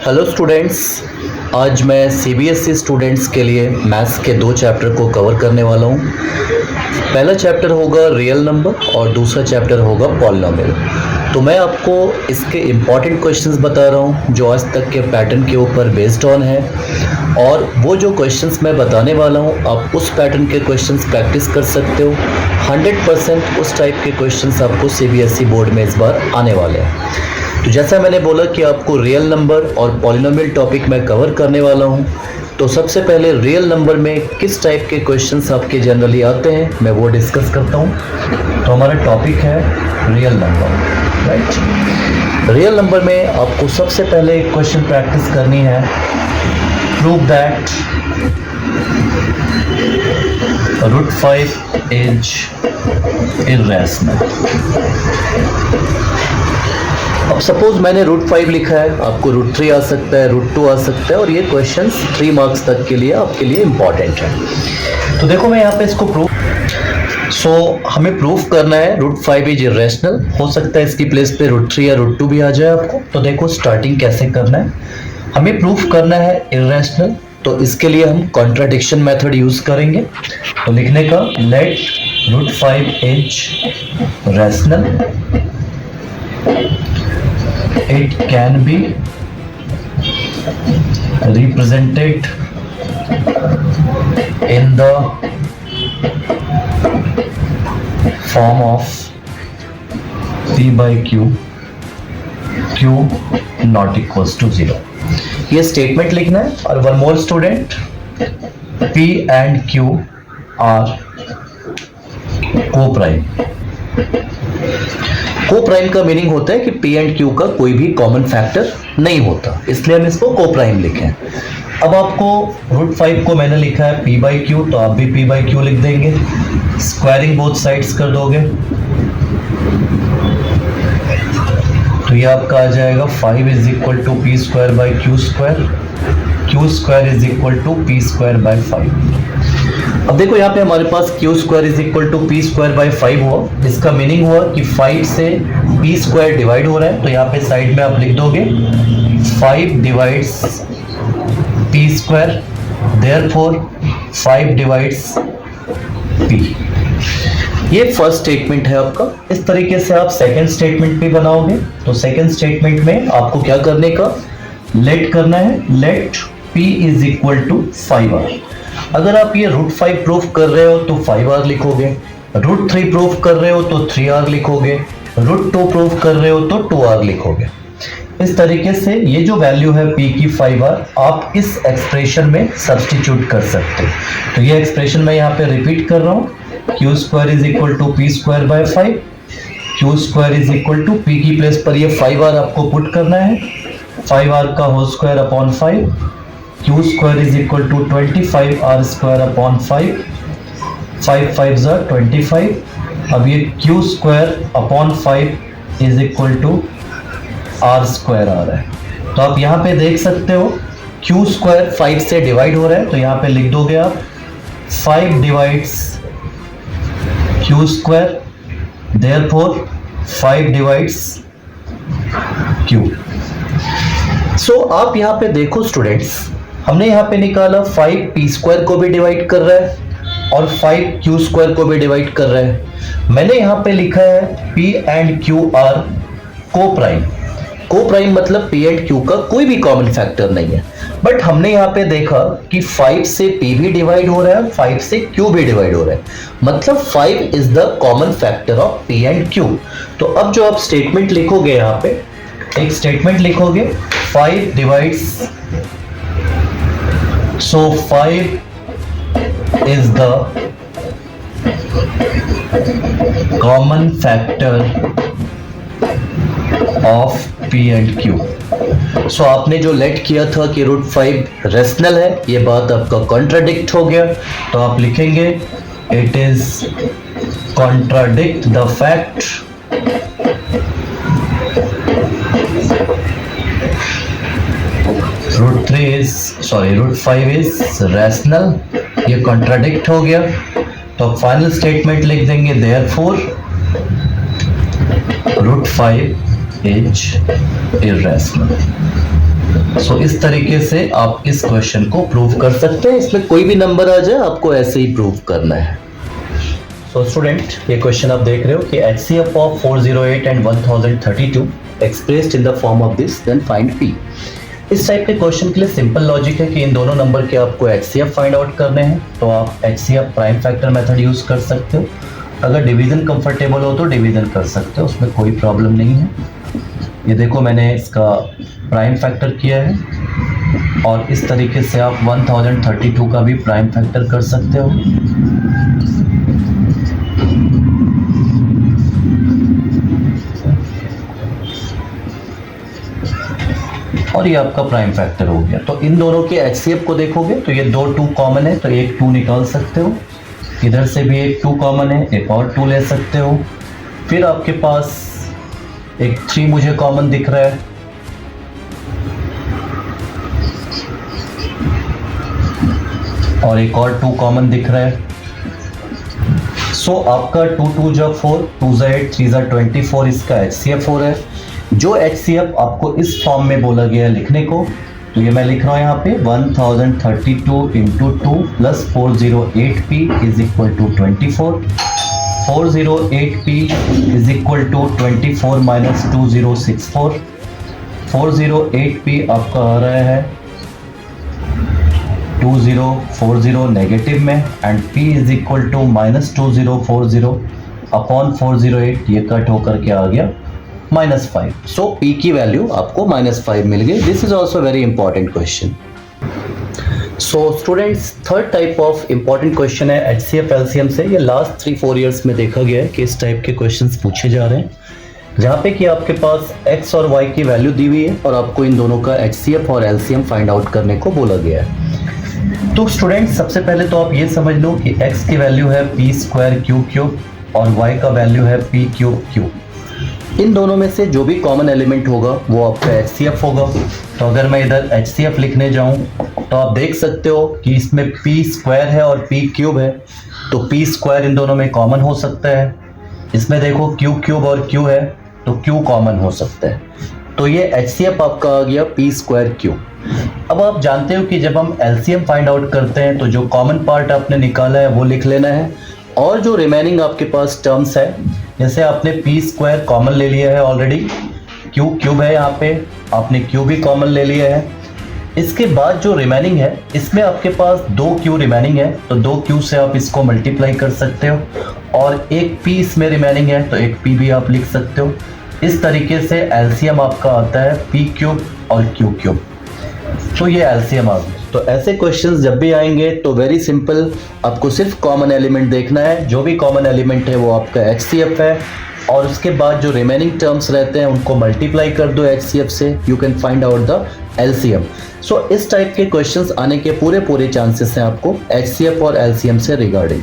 Hello students, आज मैं CBSE students के लिए मैथ्स के दो चैप्टर को कवर करने वाला हूँ। पहला चैप्टर होगा रियल नंबर और दूसरा चैप्टर होगा पॉलिनोमियल। तो मैं आपको इसके इम्पॉर्टेंट क्वेश्चंस बता रहा हूँ जो आज तक के पैटर्न के ऊपर बेस्ड ऑन है, और वो जो क्वेश्चंस मैं बताने वाला हूँ आप उस पैटर्न के क्वेश्चंस प्रैक्टिस कर सकते हो। 100% उस टाइप के क्वेश्चंस आपको सीबीएसई बोर्ड में इस बार आने वाले हैं। तो जैसा मैंने बोला कि आपको रियल नंबर और पॉलिनोमियल टॉपिक मैं कवर करने वाला हूँ। तो सबसे पहले रियल नंबर में किस टाइप के क्वेश्चंस आपके जनरली आते हैं मैं वो डिस्कस करता हूँ। तो हमारा टॉपिक है real number, right. Real number में आपको सबसे पहले क्वेश्चन प्रैक्टिस करनी है, प्रूव दैट √5 इज इर्रेशनल। अब सपोज मैंने √5 लिखा है, आपको √3 आ सकता है, √2 आ सकता है, और ये क्वेश्चन 3 मार्क्स तक के लिए आपके लिए इम्पॉर्टेंट है। तो देखो मैं यहाँ पे इसको हमें प्रूफ करना है √5 इज इर्रेशनल। हो सकता है इसकी प्लेस पे √3 या √2 भी आ जाए आपको। तो देखो स्टार्टिंग कैसे करना है, हमें प्रूफ करना है इर्रेशनल। तो इसके लिए हम कॉन्ट्राडिक्शन मेथड यूज करेंगे। तो लिखने का let √5 is rational, it can be represented in the form of p by q, q not equals to 0। ये स्टेटमेंट लिखना है। और one more student, p and q are co-prime। Co-prime का meaning होता है कि P एंड Q का कोई भी कॉमन फैक्टर नहीं होता, इसलिए हम इसको को-प्राइम लिखें। अब आपको √5 को मैंने लिखा है P by Q, तो आप भी P by Q लिख देंगे। स्क्वायरिंग बोथ साइड्स कर दोगे तो ये आपका आ जाएगा 5 is equal to P square by Q स्क्वायर, Q square is equal to P square by 5। अब देखो यहाँ पे हमारे पास Q square is equal to P square by 5 हुआ। इसका मीनिंग हुआ कि 5 से P स्क्वायर डिवाइड हो रहा है। तो यहाँ पे साइड में आप लिख दोगे 5 divides P square, therefore 5 divides P। ये फर्स्ट स्टेटमेंट है आपका। इस तरीके से आप सेकंड स्टेटमेंट भी बनाओगे। तो सेकंड स्टेटमेंट में आपको क्या करने का, लेट करना है, let P is equal to 5R। अगर आप ये √5 प्रूफ कर रहे हो तो 5R लिखोगे, √3 प्रूफ कर रहे हो तो 3R लिखोगे, √2 प्रूफ कर रहे हो तो 2R लिखोगे। इस तरीके से ये जो वैल्यू है P की 5R आप इस एक्सप्रेशन में सब्स्टिट्यूट कर सकते हो। तो ये एक्सप्रेशन मैं यहाँ पे रिपीट कर रहा हूँ, Q square is equal to P square by 5, Q square is equal to P की प्लेस पर ये 5R आपको पुट करना है, 5R का whole square upon 5, Q square is equal to 25R square upon 5, 5 5 ज़ा 25। अब ये Q square upon 5 is equal to R square आ रहा है। तो आप यहाँ पे देख सकते हो Q स्क्वायर 5 से डिवाइड हो रहा है। तो यहाँ पे लिख दोगे आप 5 divides Q square, therefore 5 divides Q। सो आप यहाँ पे देखो स्टूडेंट्स, हमने यहाँ पे निकाला 5 P स्क्वायर को भी डिवाइड कर रहा है और 5 Q स्क्वायर को भी डिवाइड कर रहा है। मैंने यहाँ पे लिखा है P and Q are coprime. Coprime मतलब P एंड Q का कोई भी कॉमन फैक्टर नहीं है। बट हमने यहाँ पे देखा कि 5 से P भी डिवाइड हो रहा है, 5 से Q भी डिवाइड हो रहा है, मतलब 5 is the common factor of P and Q। तो अब जो आप स्टेटमेंट लिखोगे, यहाँ पे एक स्टेटमेंट लिखोगे 5 divides, so 5 is the common factor of P and Q। so आपने जो लेट किया था कि √5 रैशनल है, ये बात आपका कॉन्ट्राडिक्ट हो गया। तो आप लिखेंगे it is contradict the fact √5 is rational, ये कॉन्ट्राडिक्ट हो गया। तो फाइनल स्टेटमेंट लिख देंगे देयरफॉर √5 is irrational। सो इस तरीके से आप इस क्वेश्चन को प्रूव कर सकते हैं। इसमें कोई भी नंबर आ जाए आपको ऐसे ही प्रूव करना है। सो स्टूडेंट, ये क्वेश्चन आप देख रहे हो कि HCF of 408 and 1032 expressed in the form of this, then find P। इस टाइप के क्वेश्चन के लिए सिंपल लॉजिक है कि इन दोनों नंबर के आपको HCF फाइंड आउट करने हैं, तो आप HCF prime factor method use कर सकते हो। अगर डिवीजन कंफर्टेबल हो तो डिवीजन कर सकते हो, उसमें कोई प्रॉब्लम नहीं है। ये देखो मैंने इसका प्राइम फैक्टर किया है और इस तरीके से आप 1032 का भी प्राइम फैक्टर कर सकते हो। और ये आपका प्राइम फैक्टर हो गया। तो इन दोनों के HCF को देखोगे तो ये दो 2 कॉमन है, तो एक 2 निकाल सकते हो। इधर से भी एक 2 कॉमन है, एक और 2 ले सकते हो। फिर आपके पास एक 3 मुझे कॉमन दिख रहा है, और एक और 2 कॉमन दिख रहा है। सो आपका 2 2 जा 4, 2 जा 8, 3 जा 24 इसका HCF हो रहा है। जो HCF आपको इस फॉर्म में बोला गया है लिखने को, तो ये मैं लिख रहा हूँ यहाँ पे 1032 into 2 plus 408p is equal to 24। 408p is equal to 24 minus 2064। 408p आपका आ रहा है 2040 नेगेटिव में, and p is equal to minus 2040 upon 408, ये कट होकर के आ गया -5। सो p की वैल्यू आपको -5 मिल गई। This is also very important question. So students, third type of important question है HCF LCM से। ये लास्ट 3-4 ईयर्स में देखा गया है कि इस टाइप के क्वेश्चंस पूछे जा रहे हैं, जहाँ पे कि आपके पास x और y की वैल्यू दी हुई है और आपको इन दोनों का HCF और LCM फाइंड आउट करने को बोला गया है। तो स्टूडेंट्स, सबसे पहले तो आप ये समझ लो कि x की वैल्यू है p² और y का वैल्यू है p³। इन दोनों में से जो भी कॉमन एलिमेंट होगा वो आपका HCF होगा। तो अगर मैं इधर HCF लिखने जाऊं तो आप देख सकते हो कि इसमें p² है और p³ है, तो p² इन दोनों में कॉमन हो सकता है। इसमें देखो q³ और q है, तो q कॉमन हो सकता है। तो ये HCF आपका आ गया p²q। अब आप जानते हो कि जब हम LCM फाइंड आउट करते हैं तो जो कॉमन पार्ट आपने निकाला है वो लिख लेना है, और जो रिमेनिंग आपके पास टर्म्स है, जैसे आपने p² कॉमन ले लिया है ऑलरेडी, q³ है यहाँ पे, आपने q भी कॉमन ले लिया है। इसके बाद जो रिमेनिंग है इसमें आपके पास 2q रिमेनिंग है, तो 2q से आप इसको मल्टीप्लाई कर सकते हो, और एक p इसमें रिमेनिंग है तो एक p भी आप लिख सकते हो। इस तरीके से LCM आपका आता है p³ और q³। तो ये LCM आ गया। तो ऐसे क्वेश्चंस जब भी आएंगे तो वेरी सिंपल, आपको सिर्फ कॉमन एलिमेंट देखना है। जो भी कॉमन एलिमेंट है वो आपका HCF है, और उसके बाद जो रिमेनिंग टर्म्स रहते हैं उनको मल्टीप्लाई कर दो HCF से, you can find out the LCM। सो इस टाइप के क्वेश्चंस आने के पूरे चांसेस हैं आपको HCF और LCM से रिगार्डिंग।